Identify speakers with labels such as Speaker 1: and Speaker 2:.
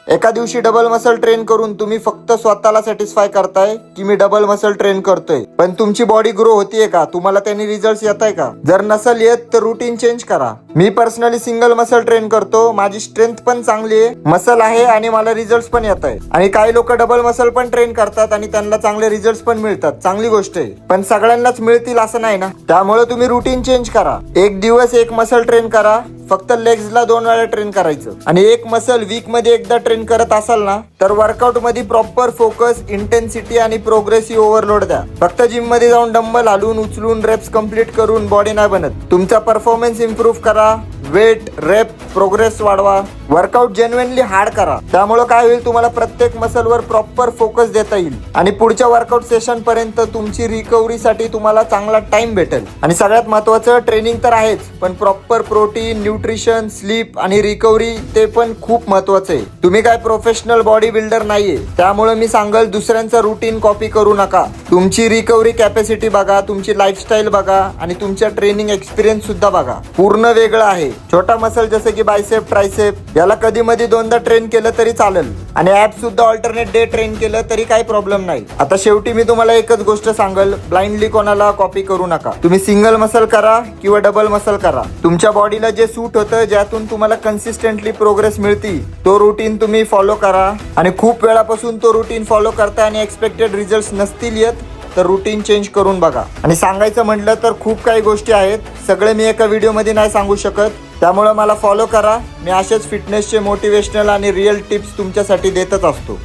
Speaker 1: एका दिवशी double muscle train करून तुम्ही फक्त स्वतःला सॅटिस्फाय करताय की मी डबल मसल ट्रेन करतोय, पण तुमची बॉडी ग्रो होतीये का? तुम्हाला त्यांनी रिझल्ट येत आहे का? जर नसल येत तर रुटीन चेंज करा. मी पर्सनली सिंगल मसल ट्रेन करतो. माझी स्ट्रेंथ पण चांगली आहे, मसल आहे आणि मला रिझल्ट पण येत आहे. आणि काही लोक डबल मसल पण ट्रेन करतात आणि त्यांना चांगले रिझल्ट पण मिळतात. चांगली गोष्ट आहे, पण सगळ्यांनाच मिळतील असं नाही ना. त्यामुळे तुम्ही रुटीन चेंज करा. एक दिवस एक मसल ट्रेन करा. फक्त लेग्सला 2 वेळा ट्रेन करायचं आणि एक मसल वीक मध्ये एकदा ट्रेन करत असाल ना, तर वर्कआउट मध्ये प्रॉपर फोकस, इंटेन्सिटी आणि प्रोग्रेसिव्ह ओव्हरलोड द्या. फक्त जिम मध्ये जाऊन डंबल हलवून उचलून रेप्स कंप्लीट करून बॉडी नाही बनत. तुमचा परफॉर्मन्स इम्प्रूव्ह करा, वेट, रेप, प्रोग्रेस वाढवा, वर्कआउट जेन्युइनली हार्ड करा. त्यामुळे काय होईल, तुम्हाला प्रत्येक मसलवर प्रॉपर फोकस देता येईल आणि पुढच्या वर्कआउट सेशन पर्यंत तुमची रिकव्हरीसाठी तुम्हाला चांगला टाइम भेटेल. आणि सगळ्यात महत्त्वाचं, ट्रेनिंग तर आहेच, पण प्रॉपर प्रोटीन, न्यूट्रिशन, स्लीप आणि रिकव्हरी ते पण खूप महत्त्वाचं आहे. तुम्ही काय प्रोफेशनल बॉडी बिल्डर नाहीये, त्यामुळे मी सांगल दुसऱ्यांचं रुटीन कॉपी करू नका. तुमची रिकव्हरी कॅपॅसिटी बघा, तुमची लाईफस्टाईल बघा आणि तुमच्या ट्रेनिंग एक्सपिरियन्स सुद्धा बघा. पूर्ण वेगळं आहे. छोटा मसल जसे की बायसेप, ट्रायसेप याला कधी मध्ये 2दा ट्रेन केलं तरी चालेल आणि ॲप सुद्धा ऑल्टरनेट डे ट्रेन केलं तरी काही प्रॉब्लेम नाही. आता शेवटी मी तुम्हाला एकच गोष्ट सांगल, ब्लाइंडली कोणाला कॉपी करू नका. तुम्ही सिंगल मसल करा किंवा डबल मसल करा. तुमच्या बॉडीला जे सूट होतं, ज्यातून तुम्हाला कन्सिस्टंटली प्रोग्रेस मिळती, तो रुटीन तुम्ही फॉलो करा. आणि खूप वेळापासून तो रुटीन फॉलो करता आणि एक्सपेक्टेड रिझल्ट नसतील येत, तर रुटीन चेंज करून बघा. आणि सांगायचं म्हटलं तर खूप काही गोष्टी आहेत, सगळे मी एका व्हिडिओमध्ये नाही सांगू शकत. त्यामुळे मला फॉलो करा. मी असेच फिटनेसचे मोटिवेशनल आणि रिअल टिप्स तुमच्यासाठी देतच असतो.